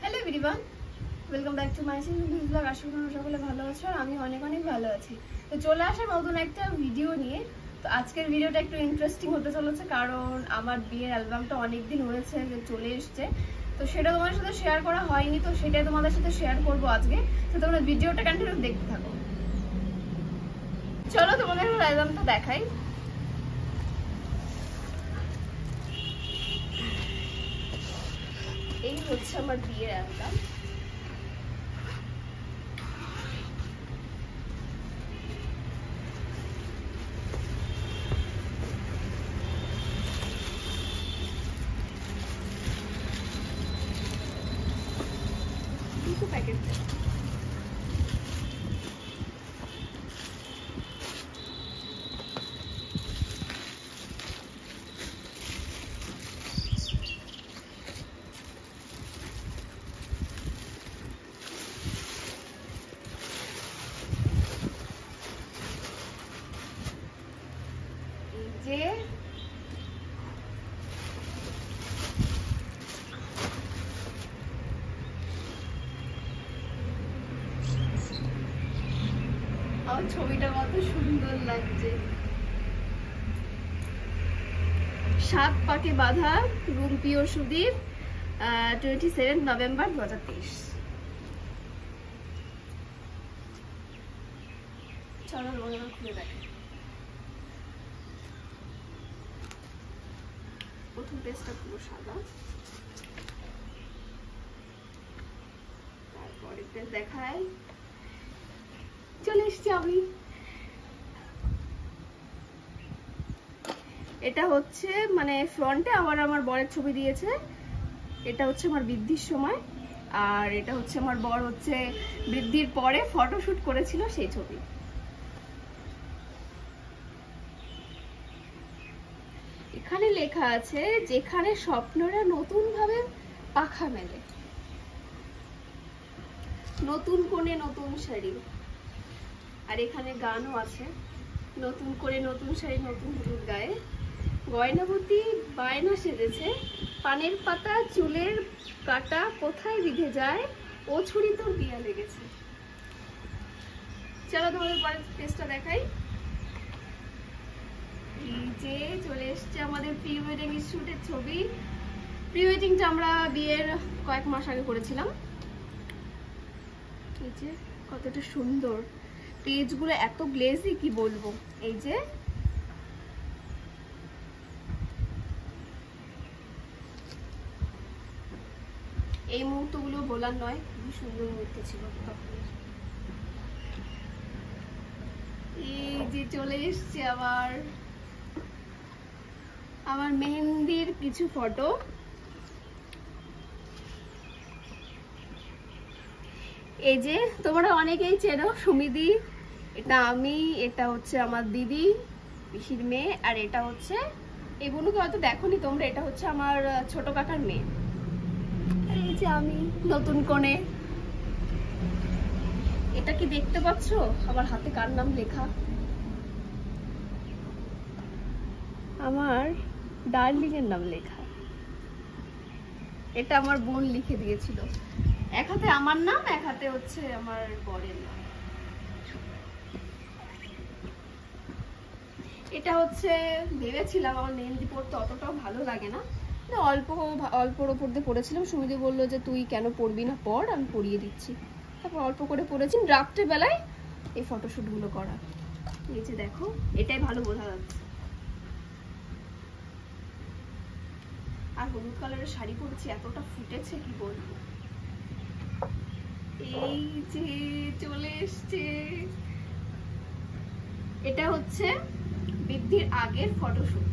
Hello everyone, welcome back to my channel blog. আশা করি সকলে ভালো আছো আর আমি অনেক অনেক ভালো আছি। তো চলে আসা নতুন একটা ভিডিও নিয়ে। তো আজকের ভিডিওটা একটু ইন্টারেস্টিং হতে চলেছে, কারণ আমার বিয়ের অ্যালবামটা অনেকদিন হয়েছে যে চলে এসছে। তো সেটা তোমাদের সাথে শেয়ার করা হয়নি, তো সেটাই তোমাদের সাথে শেয়ার করবো আজকে। তো তোমরা ভিডিওটা কন্টিনিউ দেখতে থাকো। চলো তোমাদের অ্যালবামটা দেখাই। এই হচ্ছে আমার বিয়ের অ্যালবাম। দুটো প্যাকেট যে আমার ছবিটা কত সুন্দর লাগছে। 7 পাকে বাঁধা, রুম্পি ও সুদীপ, 27 নভেম্বর 2023। চলো খুলে দেখে। প্রথম পেজটা পুরো সাদা, তারপরে পেজ দেখায়। চলে এসছি আমি। এটা হচ্ছে মানে ফ্রন্টে আমার বরের ছবি দিয়েছে। এটা হচ্ছে আমার বৃদ্ধির সময়, আর এটা হচ্ছে আমার বর হচ্ছে বৃদ্ধির পরে ফটোশুট করেছিল সেই ছবি। এখানে লেখা আছে, যেখানে স্বপ্নরা নতুন ভাবে পাখা মেলে, নতুন কোণে নতুন শাড়ি। আর এখানে গানও আছে, নতুন করে নতুন শাড়ি নতুন হলুদ গায়ে, গয়নাবতী বায়না সেজেছে, পানের পাতা চুলের কাটা কোথায় বিঁধে যায়, ও ছুরি তোর বিয়া লেগেছে। চলো তোমাদের পরের পেজটা দেখাই। এই যে চলে এসছে আমাদের প্রি ওয়েডিং শুটের ছবি। প্রি ওয়েডিংটা আমরা বিয়ের কয়েক মাস আগে করেছিলাম। এই যে কতটা সুন্দর, পেজগুলো এত গ্লেজি কি বলবো। এই যে এই মুহূর্তগুলো বলার নয়, খুবই সুন্দর মুহূর্ত ছিল তখন। এই যে চলে এসছে আমার মেহেন্দির কিছু ফটো। এই যে তোমরা অনেকেই চেনো সুমিদি, এটা আমি, এটা হচ্ছে আমার দিদি পিসির মেয়ে, আর এটা হচ্ছে এই বোনকে হয়তো দেখোনি তোমরা, এটা হচ্ছে আমার ছোট কাকার মেয়ে। আর এই যে আমি নতুন কোণে। এটা কি দেখতে পাচ্ছ আমার হাতে কার নাম লেখা? আমার ডার্লিং এর নাম লেখা। এটা আমার বোন লিখে দিয়েছিল, এক হাতে আমার নাম, এক হাতে হচ্ছে আমার বরের নাম। এটা হচ্ছে ভেবেছিলাম আমার মেহেন্দি পড়তে অতটাও ভালো লাগে না, অল্পর ওপর দিয়ে পড়েছিলাম। সুমিদি বললো যে তুই কেন পড়বি না, পড়, আমি পড়িয়ে দিচ্ছি। তারপর অল্প করে পড়েছি। রাত্রেবেলায় এই ফটোশুট গুলো করা। এই যে দেখো, এটাই ভালো বোঝা যাচ্ছে। আর হলুদ কালারের শাড়ি পরেছি, এতটা ফুটেছে কি বলবো। এই যে চলে এসছে, এটা হচ্ছে বৃদ্ধির আগের ফটোশুট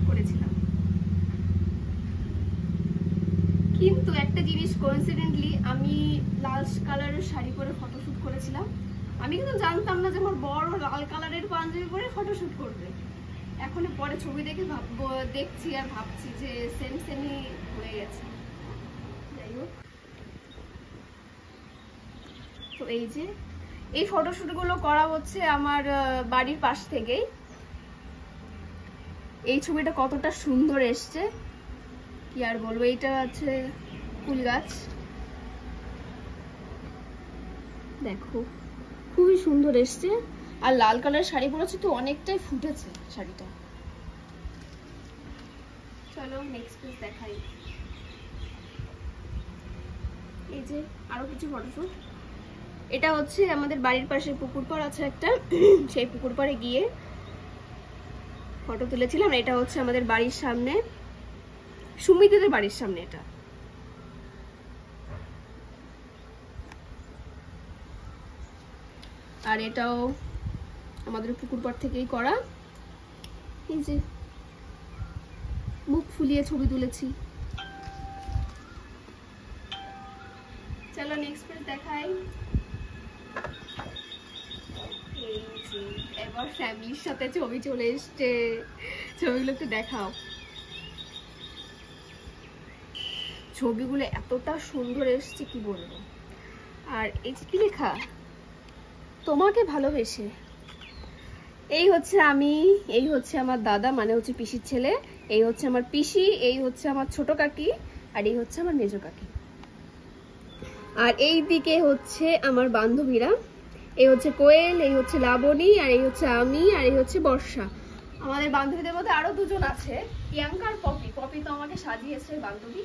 করেছিলাম। কিন্তু একটা জিনিস কোইন্সিডেন্টলি, আমি লাল কালারের শাড়ি পরে ফটোশুট করেছিলাম। আমি কিন্তু জানতাম না যে আমার বড় লাল কালারের পাঞ্জাবি পরে ফটোশুট করবে। এখন পরে ছবি দেখে দেখছি আর ভাবছি যে সেম সেমই হয়ে গেছে। যাই হোক, তো এই যে এই ফটোশুটগুলো করা হচ্ছে আমার বাড়ির পাশ থেকেই। এই ছবিটা কতটা সুন্দর এসছে কি আর বলবো। এইটা আছে ফুল গাছ, দেখো খুবই সুন্দর এসছে, আর লাল কালারের শাড়ি পরেছে তো অনেকটাই ফুটেছে শাড়িটা। চলো নেক্সট পিস দেখাই। এই যে আরো কিছু ফটোশুট। এটা হচ্ছে আমাদের বাড়ির পাশে পুকুর পাড় আছে একটা, সেই পুকুর পাড়ে গিয়ে ফটো তুলেছিলাম। এটা হচ্ছে আমাদের বাড়ির সামনে, সুমিতিদের বাড়ির সামনে এটা। আর এটাও আমাদের পুকুর পাড় থেকেই করা। এই যে মুখ ফুলিয়ে ছবি তুলেছি। চলো নেক্সট পেজ দেখাই। এই যে এবার ফ্যামিলির সাথে ছবি চলে এসছে, ছবিগুলো একটু দেখাও। ছবিগুলো এতটা সুন্দর এসছে কি বলবো। আর এই যে কি লেখা, তোমাকে ভালোবেসে। এই হচ্ছে আমি, এই হচ্ছে আমার দাদা মানে হচ্ছে পিসির ছেলে, এই হচ্ছে আমার পিসি, এই হচ্ছে আমার ছোট কাকি, আর এই হচ্ছে আমার মেজো কাকি। আর এই দিকে হচ্ছে আমার বান্ধবীরা, এই হচ্ছে কোয়েল, এই হচ্ছে লাবণী, আর এই হচ্ছে আমি, আর এই হচ্ছে বর্ষা। আমাদের বান্ধবীদের মধ্যে আরো দুজন আছে, প্রিয়াঙ্কা আর পপি। পপি তো আমাকে সাজিয়েছে বান্ধবী,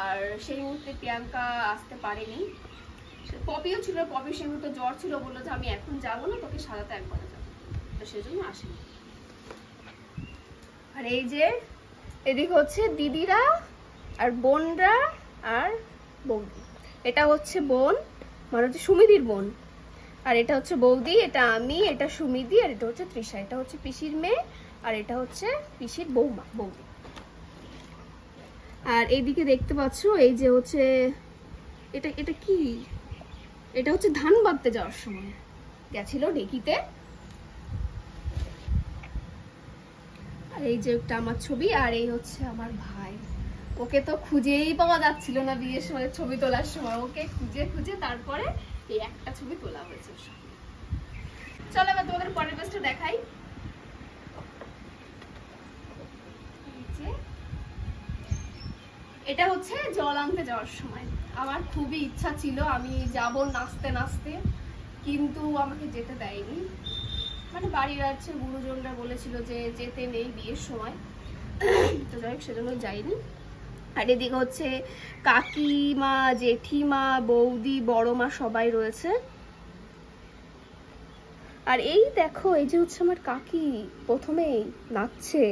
আর সেই মুহূর্তে প্রিয়াঙ্কা আসতে পারেনি। পপিও ছিল, পপি সেই মুহূর্তে জ্বর ছিল, বললো যে আমি এখন যাবো না, তোকে সাজাতে একবারে যাবো, তো সেজন্য আসেনি। আর এই যে এদিকে হচ্ছে দিদিরা আর বোনরা আর বৌদি। এটা হচ্ছে বোন মানে হচ্ছে সুমিদির বোন, আর এটা হচ্ছে বৌদি, এটা আমি, এটা সুমিদি, আর এটা হচ্ছে তৃষা। এটা হচ্ছে পিসির মেয়ে, আর এটা হচ্ছে পিসির বৌমা বৌদি। আর এইদিকে দেখতে পাচ্ছ এই যে হচ্ছে এটা, এটা কি, এটা হচ্ছে ধান বাঁধতে যাওয়ার সময় গেছিল ঢেকিতে। আর এই যে একটা আমার ছবি, আর এই হচ্ছে আমার ভাই। ওকে তো খুঁজেই পাওয়া যাচ্ছিল না বিয়ের সময়, ছবি তোলার সময় ওকে খুঁজে খুঁজে তারপরে এই একটা ছবি তোলা হয়েছে। চলো এবার তোমাদের পরের পেজটা দেখাই। এটা হচ্ছে জল আনতে যাওয়ার সময়। আমার খুবই ইচ্ছা ছিল আমি যাব নাচতে নাচতে, কিন্তু আমাকে যেতে দেয়নি, মানে বাড়ির আছে গুরুজনরা বলেছিল যে যেতে নেই বিয়ের সময়, তো যাই হোক সেজন্য যাইনি। আর এদিকে হচ্ছে কাকিমা, জেঠিমা, বৌদি, বড় মা সবাই রয়েছে। আর এই দেখো এই যে হচ্ছে আমার কাকি প্রথমেই নাচছে,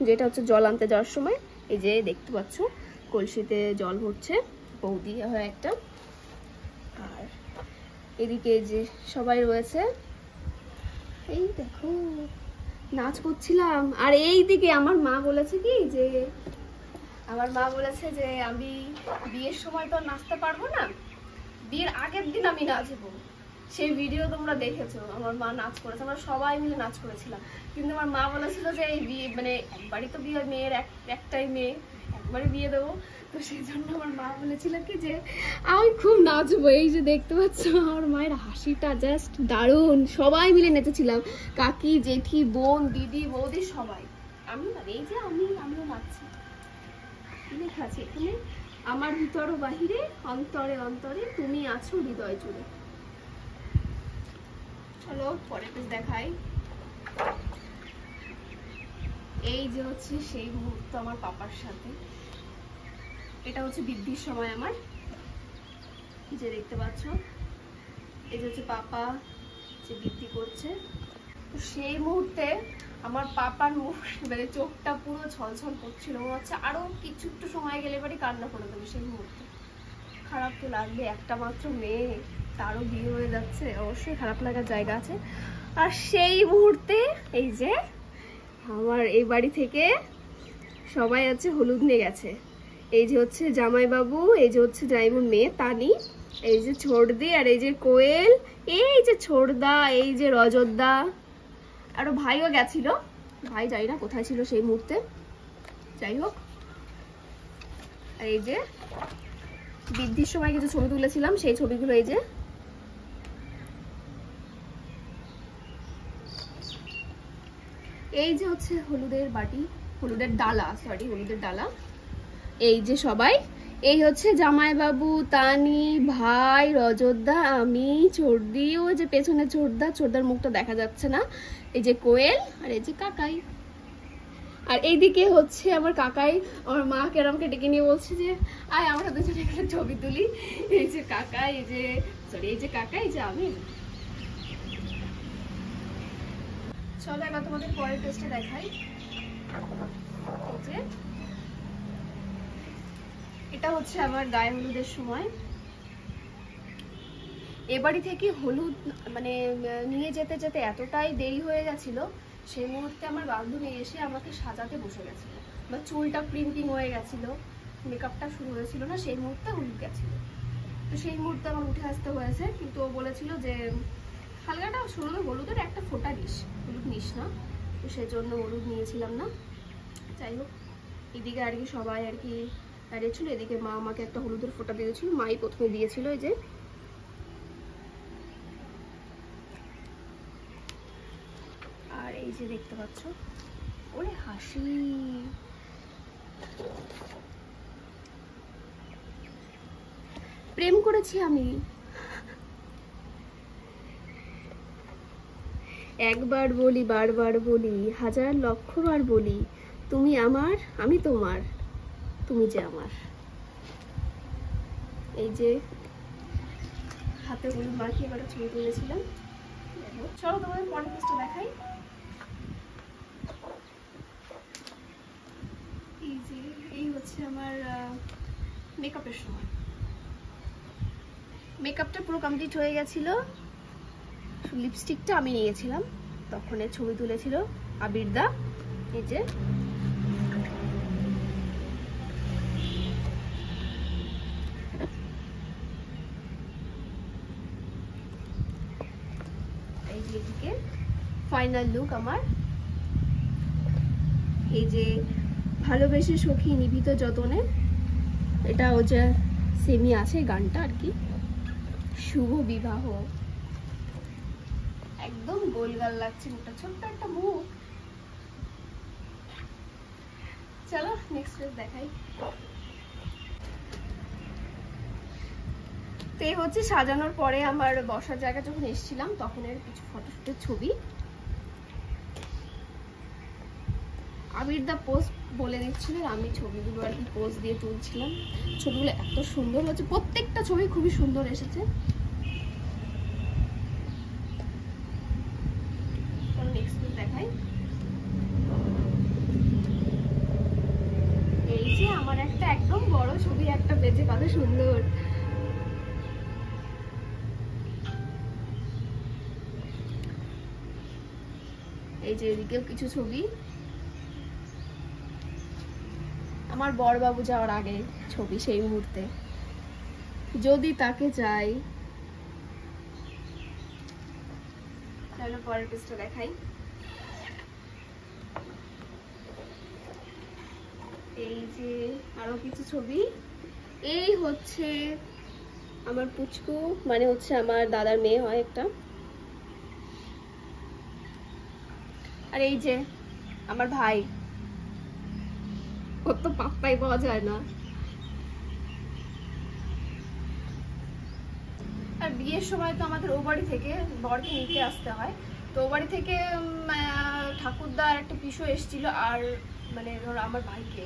যেটা হচ্ছে জল আনতে যাওয়ার সময়। এই যে দেখতে পাচ্ছ কলসিতে জল ভরছে, বৌদি হয় একটা। আর এদিকে যে সবাই রয়েছে, এই দেখো নাচ করছিলাম। আর এই দিকে আমার মা বলেছে কি যে, আমার মা বলেছে যে আমি বিয়ের সময় তো নাচতে পারবো না, বিয়ের আগের দিন আমি নাচবো। সেই ভিডিও তোমরা দেখেছো, আমার মা নাচ করেছে, আমরা সবাই মিলে নাচ করেছিলাম। কিন্তু আমার মা বলেছিল যে এই বিয়ে মানে একবারই তো বিয়ে, মেয়ের একটাই মেয়ে, একবারই বিয়ে দেবো, তো সেই জন্য আমার মা বলেছিল কি যে আমি খুব নাচবো। এই যে দেখতে পাচ্ছ আমার মায়ের হাসিটা জাস্ট দারুণ, সবাই মিলে নেচেছিলাম, কাকি, জেঠি, বোন, দিদি, বৌদি সবাই। আমি এই যে আমিও নাচছি। লেখা আছে এখানে, আমার ভিতর ও বাহিরে, অন্তরে অন্তরে তুমি আছো হৃদয় জুড়ে। চলো পরের পেজ দেখাই। এই যে হচ্ছে সেই মুহূর্ত আমার পাপার সাথে, এটা হচ্ছে বৃদ্ধির সময় আমার, যে দেখতে পাচ্ছ এই যে হচ্ছে পাপা যে বৃদ্ধি করছে। তো সেই মুহূর্তে আমার পাপার মুখ মানে চোখটা পুরো ছলছল করছিল, মনে হচ্ছে আরো কিছু একটু সময় গেলে এবারে কান্না করে দেবে। সেই মুহূর্তে খারাপ তো লাগবে, একটা মাত্র মেয়ে, তারও বিয়ে হয়ে যাচ্ছে, অবশ্যই খারাপ লাগার জায়গা আছে। আর সেই মুহূর্তে এই যে আমার এই বাড়ি থেকে সবাই আছে হলুদ নিয়ে গেছে। এই যে হচ্ছে জামাইবাবু, এই যে হচ্ছে জামাইবাবুর মেয়ে তানি, এই যে ছোটদি, আর এই যে কোয়েল, এই যে ছোটদা, এই যে রজতদা, আরো ভাইও গেছিল, ভাই যাই না কোথায় ছিল সেই মুহূর্তে, যাই হোক। আর এই যে বৃদ্ধির সময় কিছু ছবি তুলেছিলাম, সেই ছবিগুলো এই যে। এই যে হচ্ছে হলুদের বাটি, হলুদের ডালা, সরি হলুদের ডালা। এই যে সবাই, এই হচ্ছে জামাইবাবু, তানি, ভাই, রজতদা, আমি, চর্দি, ওই যে পেছনে চোরদার মুখটা দেখা যাচ্ছে না, এই যে কোয়েল, আর এই যে কাকাই। আর এইদিকে হচ্ছে আমার কাকাই, আমার মা কেরামকে ডেকে নিয়ে বলছে যে আয় আমরা দুজনে একটা ছবি তুলি। এই যে কাকা, এই যে এই যে কাকা, এই যে আমি। চলো এবার তোমাদের পরের টেস্টে দেখাই। এই যে এটা হচ্ছে আমার গায়ে হলুদের সময়। এ বাড়ি থেকে হলুদ মানে নিয়ে যেতে যেতে এতটাই দেরি হয়ে গেছিল, সেই মুহূর্তে আমার বান্ধবী এসে আমাকে সাজাতে বসে গেছিল, বা চুলটা প্রিম্পিং হয়ে গেছিল, মেকআপটা শুরু হয়েছিল না, সেই মুহূর্তে হলুদ গেছিল। তো সেই মুহূর্তে আমার উঠে আসতে হয়েছে, কিন্তু ও বলেছিল যে হালকাটা শুরু হলুদের একটা ফোঁটা নিস, হলুদ নিস না, তো সেই জন্য হলুদ নিয়েছিলাম না। যাই হোক, এদিকে আর কি সবাই আর কি দাঁড়িয়েছিল, এদিকে মা আমাকে একটা হলুদের ফোঁটা দিয়েছিল, মাই প্রথমে দিয়েছিল। এই যে আর এই যে দেখতে পাচ্ছ ওরে হাসি, প্রেম করেছি আমি। একবার বলি, বারবার বলি, হাজার লক্ষ বার বলি, তুমি আমার, আমি তোমার, তুমি যে আমার। এই যে হাতে হলুদ মাখিয়ে একটা ছবি তুলেছিলাম। চলো তোমাদের পরের পেজটা দেখাই। এই যে এই হচ্ছে আমার মেকআপের সময়। মেকআপটা পুরো কমপ্লিট হয়ে গেছিল, লিপস্টিকটা আমি নিয়েছিলাম, তখন এর ছবি তুলেছিল আবিরদা। এই যে এদিকে ফাইনাল লুক আমার। এই যে ভালোবেসে সখী নিভিত যতনে, এটা ও যে সেমি আছে গানটা আর কি, শুভ বিবাহ। একদম গোলগাল লাগছে মুখটা, ছোট্ট একটা মুখ। চলো নেক্সট পেজ দেখাই। তো এই হচ্ছে সাজানোর পরে আমার বসার জায়গা যখন এসেছিলাম তখন এর কিছু ফটোশুটের ছবি। আবিরদা পোস্ট বলে দিচ্ছিল, আমি ছবিগুলো আর কি পোস্ট দিয়ে তুলছিলাম। ছবিগুলো এত সুন্দর হচ্ছে, প্রত্যেকটা ছবি খুবই সুন্দর এসেছে। নেক্সট দেখাই। এই যে আমার একটা একদম বড় ছবি একটা পেজে, কত সুন্দর। এই যে এদিকেও কিছু ছবি, আমার বড়বাবু যাওয়ার আগে ছবি, সেই মুহূর্তে যদি তাকে চাই। চলো পরের পেজটা দেখাই। এই যে আরো কিছু ছবি। এই হচ্ছে আমার পুচকু, মানে হচ্ছে আমার দাদার মেয়ে হয় একটা। আর এই যে আমার ভাই, ওর তো পাত্তাই পাওয়া যায় না। আর বিয়ের সময় তো আমাদের ও বাড়ি থেকে বরকে নিতে আসতে হয়, তো ও বাড়ি থেকে ঠাকুরদা আর একটা পিসো এসেছিল, আর মানে ধর আমার ভাইকে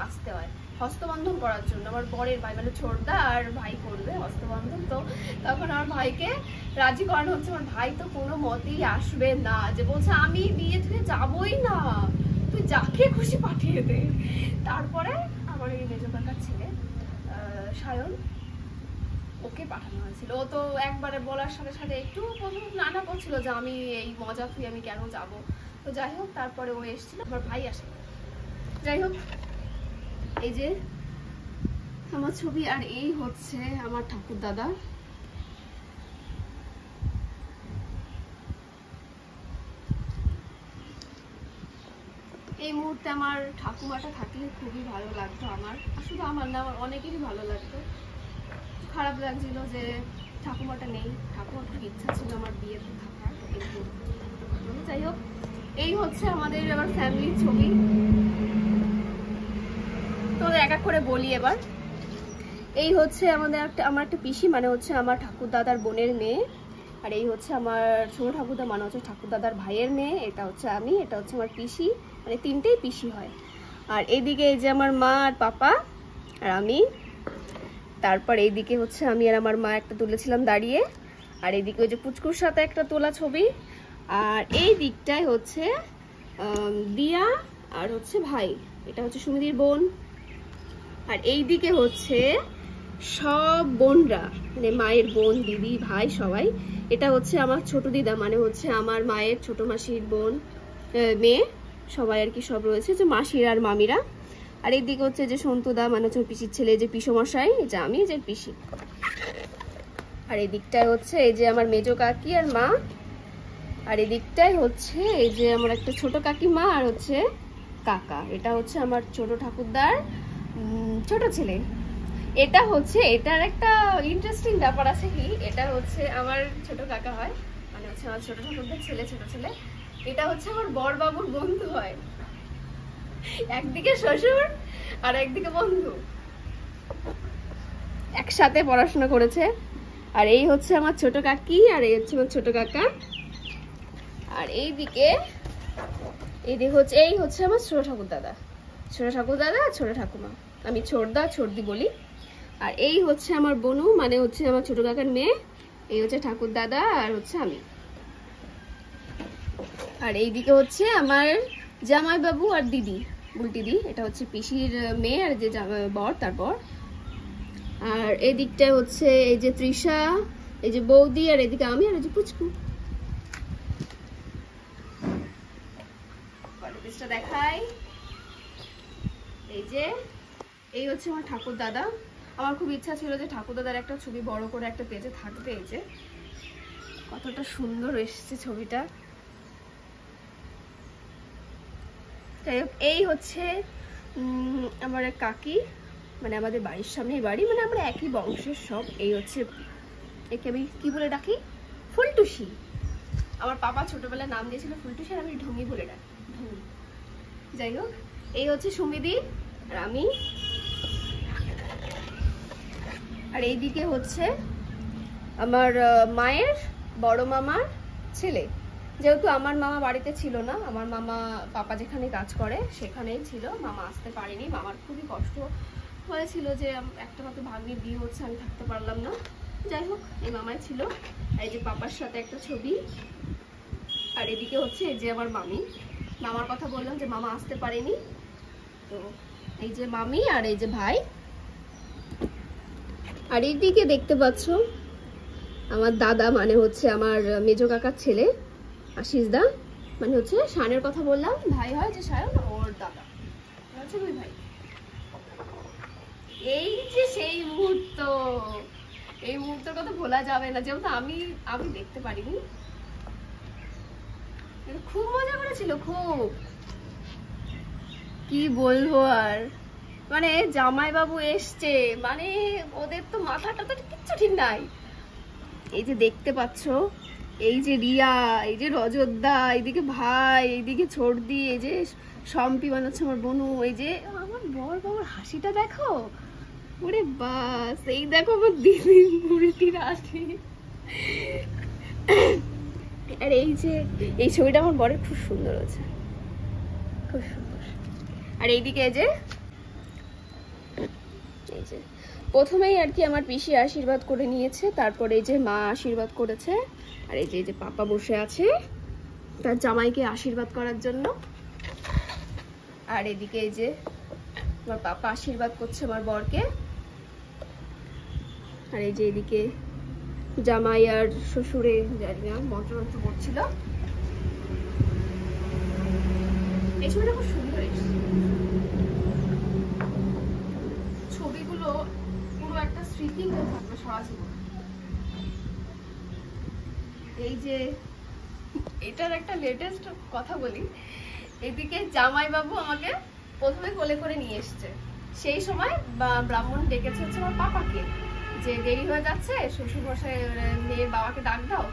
আসতে হয় হস্তবন্ধন করার জন্য। আমার বরের ভাই মানে ছোটদা আর ভাই করবে হস্তবন্ধন, তো তখন আমার ভাইকে রাজি করানো হচ্ছে। আমার ভাই তো কোনো মতেই আসবে না, যে বলছে আমি বিয়ে থেকে যাবই না, তুই যাকে খুশি পাঠিয়ে দে। তারপরে আমার এই মেজো কাকার ছেলে সায়ন, ওকে পাঠানো হয়েছিল। ও তো একবারে বলার সাথে সাথে একটু নানা করছিল যে আমি এই মজা তুই আমি কেন যাব। তো যাই হোক তারপরে ও এসেছিল, আমার ভাই আসে। যাই হোক এই যে আমার ছবি। আর এই হচ্ছে আমার ঠাকুর দাদা। এই মুহূর্তে আমার ঠাকুমাটা থাকলে খুবই ভালো লাগতো আমার, শুধু আমার না, আমার অনেকেরই ভালো লাগতো। খারাপ লাগছিল যে ঠাকুমাটা নেই, ঠাকুমার খুব ইচ্ছা ছিল আমার বিয়েতে থাকার। যাই হোক এই হচ্ছে আমাদের এবার ফ্যামিলির ছবি। তো এক এক করে বলি এবার। এই হচ্ছে আমার একটা পিসি, মানে হচ্ছে আমার ঠাকুরদাদার বোনের মেয়ে। আর এই হচ্ছে আমার ছোট ঠাকুরদা, মানে হচ্ছে ঠাকুরদাদার ভাইয়ের মেয়ে। এটা হচ্ছে আমি, এটা হচ্ছে আমার পিসি, মানে তিনটেই পিসি হয়। আর এইদিকে এই যে আমার মা আর পাপা আর আমি। তারপর এইদিকে হচ্ছে আমি আর আমার মা একটা তুলেছিলাম দাঁড়িয়ে। আর এইদিকে ওই যে পুচকুর সাথে একটা তোলা ছবি। আর এই দিকটায় হচ্ছে দিয়া আর হচ্ছে ভাই, এটা হচ্ছে সুমিদির বোন। আর এই দিকে হচ্ছে সব বোনরা, মানে মায়ের বোন, দিদি, ভাই সবাই। এটা হচ্ছে আমার ছোট দিদা, মানে হচ্ছে আমার মায়ের ছোট মাসির বোন মেয়ে, সবাই আর কি সব রয়েছে, যে মাসির আর মামিরা। আর এইদিকে হচ্ছে যে সন্তুদা, মানে হচ্ছে পিসির ছেলে, যে পিসমশাই, যে আমি, যে পিসি। আর এই দিকটায় হচ্ছে এই যে আমার মেজো কাকি আর মা। আর এই দিকটায় হচ্ছে এই যে আমার একটা ছোট কাকিমা আর হচ্ছে কাকা। এটা হচ্ছে আমার ছোট ঠাকুরদার ছোট ছেলে। এটা হচ্ছে, এটার একটা ইন্টারেস্টিং ব্যাপার আছে কি, এটা হচ্ছে আমার ছোট কাকা হয়, মানে হচ্ছে আমার ছোট ঠাকুরদার ছেলে, ছোট ছেলে। এটা হচ্ছে আমার বড় বাবুর বন্ধু হয়, একদিকে শ্বশুর আর একদিকে বন্ধু, একসাথে পড়াশোনা করেছে। আর এই হচ্ছে আমার ছোট কাকি, আর এই হচ্ছে আমার ছোট কাকা। আর এইদিকে হচ্ছে, এই হচ্ছে আমার ছোট ঠাকুরদাদা, ছোট ঠাকুরদাদা, ছোট ঠাকুমা, আমি ছোটদা ছোটদি বলি। আর এই হচ্ছে আমার বোনু, মানে হচ্ছে আমার ছোট কাকার মেয়ে। এই হচ্ছে ঠাকুরদাদা আর হচ্ছে আমি। আর এইদিকে হচ্ছে আমার জামাই বাবু আর দিদি, বুলটিদি, এটা হচ্ছে পিসির মেয়ে আর যে বর, তারপর। আর এই দিকটায় হচ্ছে এই যে তৃষা, এই যে বৌদি, আর এদিকে আমি, আর এই যে পুচকু। দেখাই, এই যে এই হচ্ছে আমার ঠাকুর দাদা। আমার খুব ইচ্ছা ছিল যে ঠাকুর দাদার একটা ছবি বড় করে একটা পেজে থাকবে। এই যে কতটা সুন্দর এসেছে ছবিটা। যাই হোক, এই হচ্ছে আমার কাকি, মানে আমাদের বাড়ির সামনেই বাড়ি, মানে আমরা একই বংশের সব। এই হচ্ছে, একে আমি কি বলে ডাকি, ফুলটুসি। আমার পাপা ছোটবেলায় নাম দিয়েছিল ফুলটুসি, আর আমি ঢুঙি বলে ডাকি, ঢুঙি। যাই হোক, এই হচ্ছে সুমিদি আর আমি। আর এইদিকে হচ্ছে আমার মায়ের বড় মামার ছেলে। যেহেতু আমার মামা বাড়িতে ছিল না, আমার মামা পাপা যেখানে কাজ করে সেখানেই ছিল, মামা আসতে পারেনি। মামার খুবই কষ্ট হয়েছিল যে একটা মাত্র ভাগ্নির বিয়ে হচ্ছে, আমি থাকতে পারলাম না। যাই হোক, এই মামাই ছিল। এই যে পাপার সাথে একটা ছবি। আর এদিকে হচ্ছে এই যে আমার মামি, মামার কথা বললাম যে মামা আসতে পারেনি, তো এই যে মামি আর এই যে ভাই। আর এইদিকে দেখতে পাচ্ছ আমার দাদা, মানে হচ্ছে আমার মেজো কাকার ছেলে আশিস দা, মানে হচ্ছে শানের কথা বললাম, ভাই হয় যে সায়ন, ওর দাদা হচ্ছে দুই ভাই। এই যে সেই মুহূর্ত, এই মুহূর্তের কথা ভোলা যাবে না, যেহেতু আমি দেখতে পারিনি। খুব মজা করেছিল, খুব, কি বলবো আর। মানে জামাই বাবু এসছে, মানে ওদের তো মাথাটা তো কিচ্ছু ঠিক নাই। এই যে দেখতে পাচ্ছ, এই যে রিয়া, এই যে রজতদা, এইদিকে ভাই, এইদিকে ছোটদি, এই যে সম্পি বানাচ্ছে আমার বোনু, এই যে আমার বর বাবুর হাসিটা দেখো, ওরে বাস, এই দেখো আমার দিদির মুড়িটির হাসি। আর এই যে এই ছবিটা আমার বরের খুব সুন্দর আছে, খুব সুন্দর। আর এইদিকে এই যে প্রথমেই আর কি আমার পিসি আশীর্বাদ করে নিয়েছে, তারপরে এই যে মা আশীর্বাদ করেছে। আর এই যে পাপা বসে আছে তার জামাইকে আশীর্বাদ করার জন্য। আর এদিকে এই যে আমার পাপা আশীর্বাদ করছে আমার বরকে। আর এই যে এদিকে জামাই আর শ্বশুরে জানি না মন্ত্র করছিল। এই ছবিটা খুব সুন্দর এসেছে, ছবিগুলো পুরো একটা স্মৃতি হয়ে থাকবে সারা জীবন। এই যে এটার একটা লেটেস্ট কথা বলি, এদিকে জামাই বাবু আমাকে প্রথমে কোলে করে নিয়ে এসছে, সেই সময় ব্রাহ্মণ ডেকেছে হচ্ছে আমার পাপাকে, যে দেরি হয়ে যাচ্ছে, শ্বশুর মশাই মেয়ের বাবাকে ডাক দাও।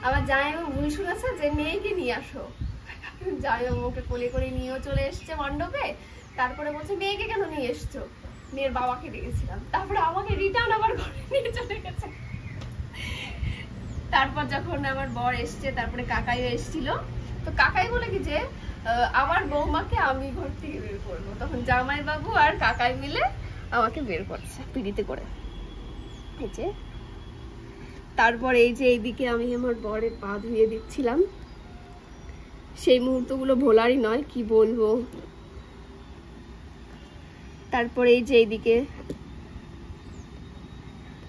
আমার জামাইবাবু ভুল শুনেছে যে মেয়েকে নিয়ে আসো, জামাইবাবু ওকে কোলে করে নিয়েও চলে এসছে মণ্ডপে। তারপরে বলছে মেয়েকে কেন নিয়ে এসছো, মেয়ের বাবাকে ডেকেছিলাম, তারপরে আমাকে রিটার্ন আবার ঘরে নিয়ে চলে গেছে। তারপর যখন আমার বর এসছে, তারপরে কাকাইও এসেছিল, তো কাকাই বলে কি যে আমার বৌমাকে আমি ঘর থেকে বের করবো, তখন জামাই বাবু আর কাকাই মিলে আমাকে বের করছে পিড়িতে করে। এই যে তারপর এই যে এইদিকে আমি আমার বরের পা ধুয়ে দিচ্ছিলাম, সেই মুহূর্তগুলো ভোলারই নয়, কি বলবো। তারপর এই যে এইদিকে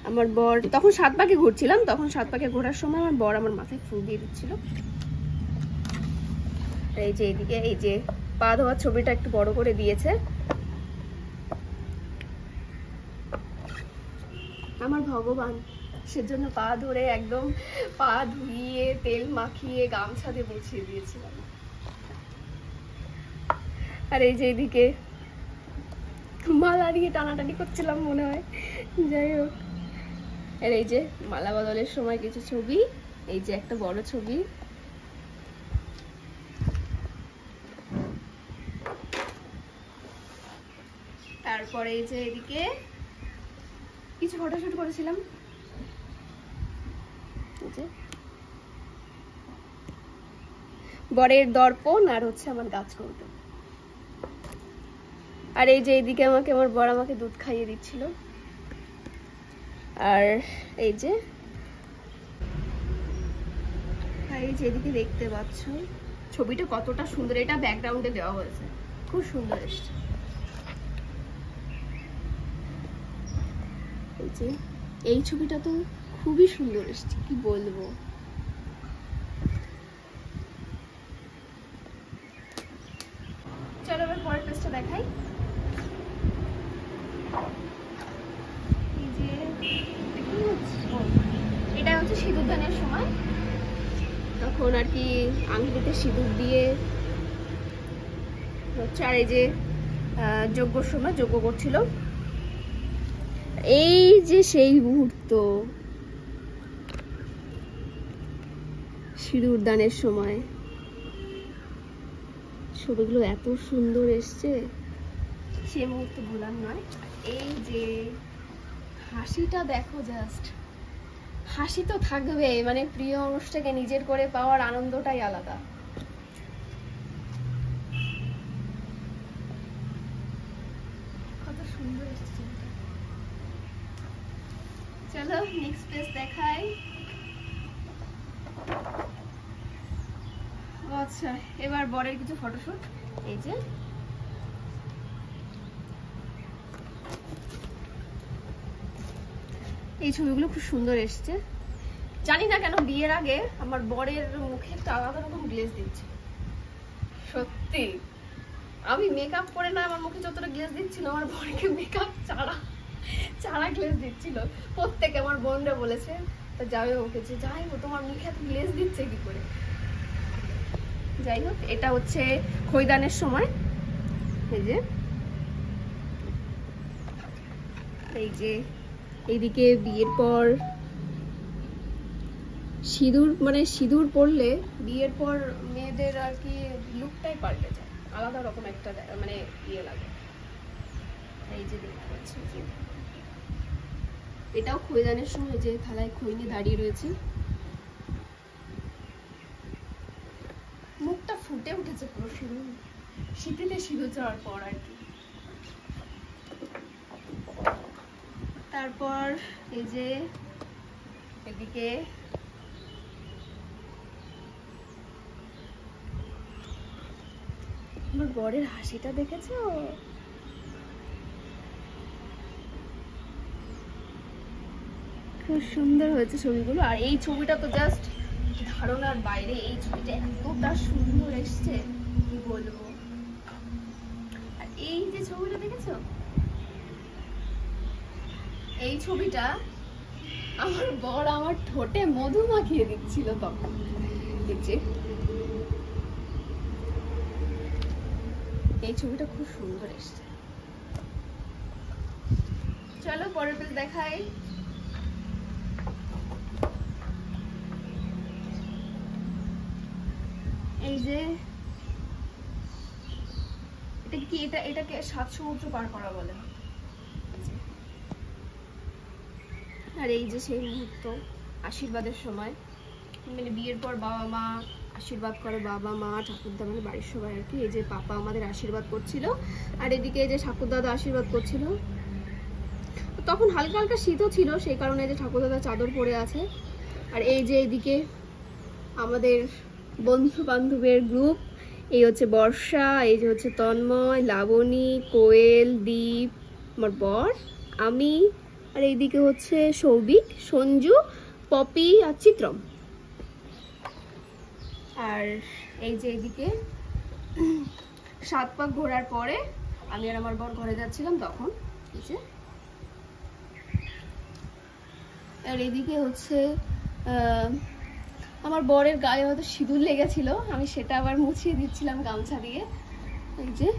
আমার বর, তখন 7 পাকে ঘুরছিলাম, তখন 7 পাকে ঘোরার সময় আমার বর আমার মাথায় ফুল দিয়ে দিচ্ছিল। এই যে এইদিকে এই যে পা ধোয়ার ছবিটা একটু বড় করে দিয়েছে আমার ভগবান, সেজন্য পা ধরে একদম পা ধুইয়ে তেল মাখিয়ে গামছা দিয়ে মুছিয়ে দিয়েছিলাম। আর এই যে এইদিকে মালা দিয়ে টানাটানি করছিলাম মনে হয়, যাই হোক। আর এই যে মালা বদলের সময় কিছু ছবি, এই যে একটা বড় ছবি। তারপরে এই যে এদিকে কিছু ফটোশুট করেছিলাম, বরের দর্পণ আর হচ্ছে আমার গাছ কৌটো। আর এই যে এইদিকে আমাকে আমার বর আমাকে দুধ খাইয়ে দিচ্ছিল। আর এই যে এদিকে দেখতে পাচ্ছ ছবিটা কতটা সুন্দর, এটা ব্যাকগ্রাউন্ডে দেওয়া হয়েছে, খুব সুন্দর এসছে। এই যে এই ছবিটা তো খুবই সুন্দর এসছে, কি বলবো। চলো এবার পরের পেজটা দেখাই। এই যে এটা হচ্ছে সিঁদুরদানের সময়, তখন আর কি আংটিতে সিঁদুর দিয়ে হচ্ছে। আর এই যে যজ্ঞর সময় যজ্ঞ করছিল, এই যে সেই মুহূর্ত সিঁদুর দানের সময়, ছবিগুলো এত সুন্দর এসছে, সে মুহূর্ত ভোলার নয়। এই যে হাসিটা দেখো, জাস্ট হাসি তো থাকবে, মানে প্রিয় মানুষটাকে নিজের করে পাওয়ার আনন্দটাই আলাদা। কত সুন্দর এসছে। চলো নেক্সট পেজ দেখাই। আচ্ছা এবার বরের কিছু ফটোশুট। এই যে এই ছবিগুলো খুব সুন্দর এসছে। জানি না কেন বিয়ের আগে আমার বরের মুখে একটা আলাদা রকম গ্লেজ দিচ্ছে, সত্যি। আমি মেকআপ করে না আমার মুখে যতটা গ্লেজ দিচ্ছিল, আমার বরকে মেকআপ ছাড়া গ্লেজ দিচ্ছিল। প্রত্যেকে আমার বোনরা বলেছে, তা যাবে ওকে যে যাই হোক তোমার মুখে এত গ্লেজ দিচ্ছে কি করে। যাই হোক, এটা হচ্ছে খৈদানের সময়। এই যে এইদিকে বিয়ের পর সিঁদুর, মানে সিঁদুর পরলে বিয়ের পর মেয়েদের আর কি লুকটাই পাল্টে যায়, আলাদা রকম একটা মানে ইয়ে লাগে। এই যে দেখতে পাচ্ছি এটাও খৈদানের সময়, যে থালায় খই নিয়ে দাঁড়িয়ে রয়েছি, মুখটা ফুটে উঠেছে পুরো সিঁদুর, শীতেতে সিঁদুর যাওয়ার পর আর কি। তারপর এই যে এদিকে আমার বরের হাসিটা দেখেছো, খুব সুন্দর হয়েছে ছবিগুলো। আর এই ছবিটা তো জাস্ট ধারণার বাইরে, এই ছবিটা এতটা সুন্দর এসছে কি বলবো। আর এই যে ছবিটা দেখেছো, এই ছবিটা আমার বর আমার ঠোঁটে মধু মাখিয়ে দিচ্ছিল তখন। দেখছি এই ছবিটা খুব সুন্দর এসছে। চলো পরের পেজ দেখাই। এই যে এটা কি, এটাকে 7 সমুদ্র পার করা বলে। আর এই যে সেই মুহূর্ত আশীর্বাদের সময়, মানে বিয়ের পর বাবা মা আশীর্বাদ করে, বাবা মা ঠাকুরদা মানে বাড়ির সবাই আর কি। এই যে পাপা আমাদের আশীর্বাদ করছিল, আর এদিকে এই যে ঠাকুরদাদা আশীর্বাদ করছিল। তখন হালকা হালকা শীতও ছিল, সেই কারণে যে ঠাকুরদাদা চাদর পরে আছে। আর এই যে এদিকে আমাদের বন্ধু বান্ধবের গ্রুপ, এই হচ্ছে বর্ষা, এই যে হচ্ছে তন্ময়, লাবণী, কোয়েল, দীপ, আমার বর, আমি, আর এইদিকে হচ্ছে সৌভিক, সঞ্জু, পপি আর চিত্রম। আর এই যে এইদিকে 7 পাক ঘোরার পরে আমি আর আমার বর ঘরে যাচ্ছিলাম তখন। এই যে আর এইদিকে হচ্ছে আমার বরের গায়ে হয়তো সিঁদুর লেগেছিল, আমি সেটা আবার মুছিয়ে দিচ্ছিলাম গামছা দিয়ে। এই যে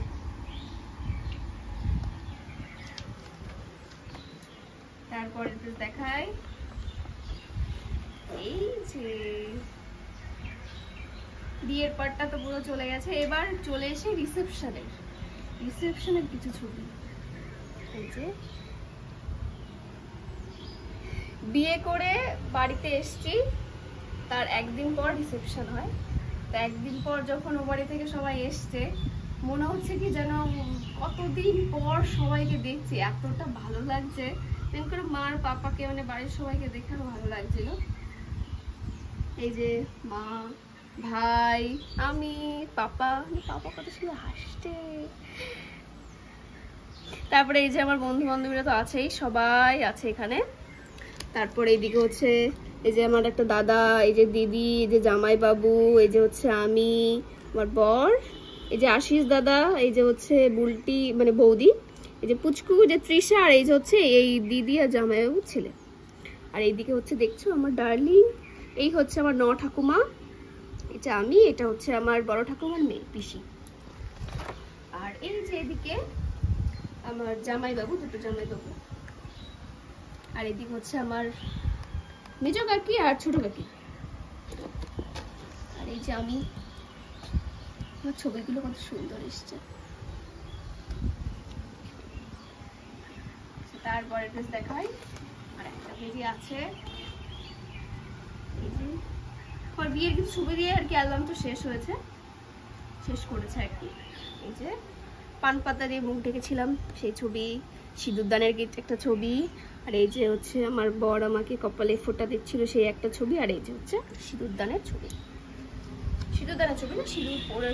তারপরে দেখাই, এই যে বিয়ের পার্টটা তো পুরো চলে গেছে, এবার চলে এসে রিসেপশনের কিছু ছবি। এই যে বিয়ে করে বাড়িতে এসছি, তার একদিন পর রিসেপশন হয়। তো একদিন পর যখন ও বাড়ি থেকে সবাই এসছে, মনে হচ্ছে কি যেন কতদিন পর সবাইকে দেখছি, এতটা ভালো লাগছে। মেন করে মার পাপাকে মানে বাড়ির সবাইকে দেখে আরো ভালো লাগছিল। এই যে মা, ভাই, আমি, পাপা কত সুন্দর হাসছে। তারপরে এই যে আমার বন্ধু বান্ধবীরা তো আছেই, সবাই আছে এখানে। তারপরে এইদিকে হচ্ছে এই যে আমার একটা দাদা, এই যে দিদি, এই যে জামাই বাবু, এই যে হচ্ছে আমি, আমার বর, এই যে আশিস দাদা, এই যে হচ্ছে বুলটি মানে বৌদি, এই যে পুচকু, যে তৃষা, আর এই যে হচ্ছে এই দিদি আর জামাই বাবু ছেলে। আর এইদিকে হচ্ছে দেখছো আমার ডার্লিং, এই হচ্ছে আমার ন ঠাকুমা, এটা আমি, এটা হচ্ছে আমার বড় ঠাকুমার মেয়ে পিসি। আর এই যে এদিকে আমার জামাই বাবু, দুটো জামাই বাবু। আর এদিকে হচ্ছে আমার মেজো কাকি আর ছোট কাকি। আর এই যে আমি, আমার ছবিগুলো কত সুন্দর এসছে। তারপরে ড্রেস দেখাই, আর একটা পেজি আছে। এই যে আমার বিয়ের কিছু ছবি দিয়ে আর কি অ্যালবাম তো শেষ করেছে আর কি। এই যে পান পাতা দিয়ে মুখ ঢেকেছিলাম সেই ছবি, সিঁদুরদানের একটা ছবি, আর এই যে হচ্ছে আমার বর আমাকে কপালে ফোঁটা দিচ্ছিল সেই একটা ছবি, আর এই যে হচ্ছে সিঁদুরদানের ছবি না,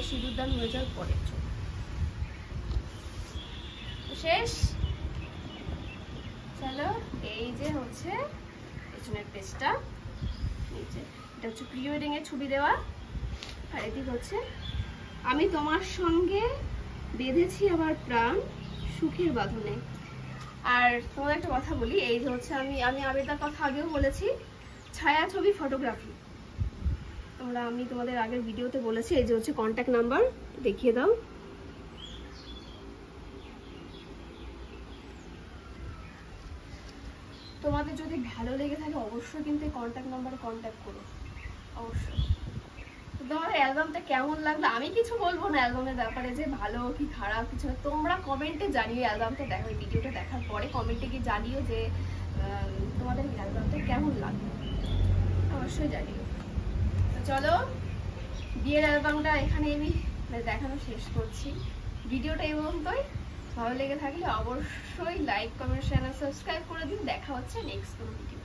সিঁদুরদান হয়ে যাওয়ার পরের ছবি। শেষ। চলো, এই যে হচ্ছে পেছনের পেজটা, এই যে এটা হচ্ছে প্রি ওয়েডিং এর ছবি দেওয়া। আর এদিকে হচ্ছে আমি তোমার সঙ্গে বেঁধেছি আমার প্রাণ সুখের বাঁধনে। আর তোমাদের একটা কথা বলি, এই যে হচ্ছে আমি আবেদার কথা আগেও বলেছি, ছায়াছবি ফটোগ্রাফি। আমি তোমাদের আগের ভিডিওতে বলেছি। এই যে হচ্ছে কন্ট্যাক্ট নাম্বার, দেখিয়ে দাও। তোমাদের যদি ভালো লেগে থাকে অবশ্যই কিন্তু এই কন্ট্যাক্ট নাম্বারে কন্ট্যাক্ট করো, অবশ্যই। তোমাদের অ্যালবামটা কেমন লাগলো, আমি কিছু বলবো না অ্যালবামের ব্যাপারে যে ভালো কি খারাপ কিছু, তোমরা কমেন্টে জানিও। অ্যালবামটা দেখো, এই ভিডিওটা দেখার পরে কমেন্টে গিয়ে জানিও যে তোমাদের অ্যালবামটা কেমন লাগলো, অবশ্যই জানিও। তো চলো, বিয়ের অ্যালবামটা এখানে আমি দেখানো শেষ করছি। ভিডিওটা এই পর্যন্তই। ভালো লেগে থাকলে অবশ্যই লাইক, কমেন্ট, শেয়ার, সাবস্ক্রাইব করে দিন। দেখা হচ্ছে নেক্সট কোনো ভিডিও।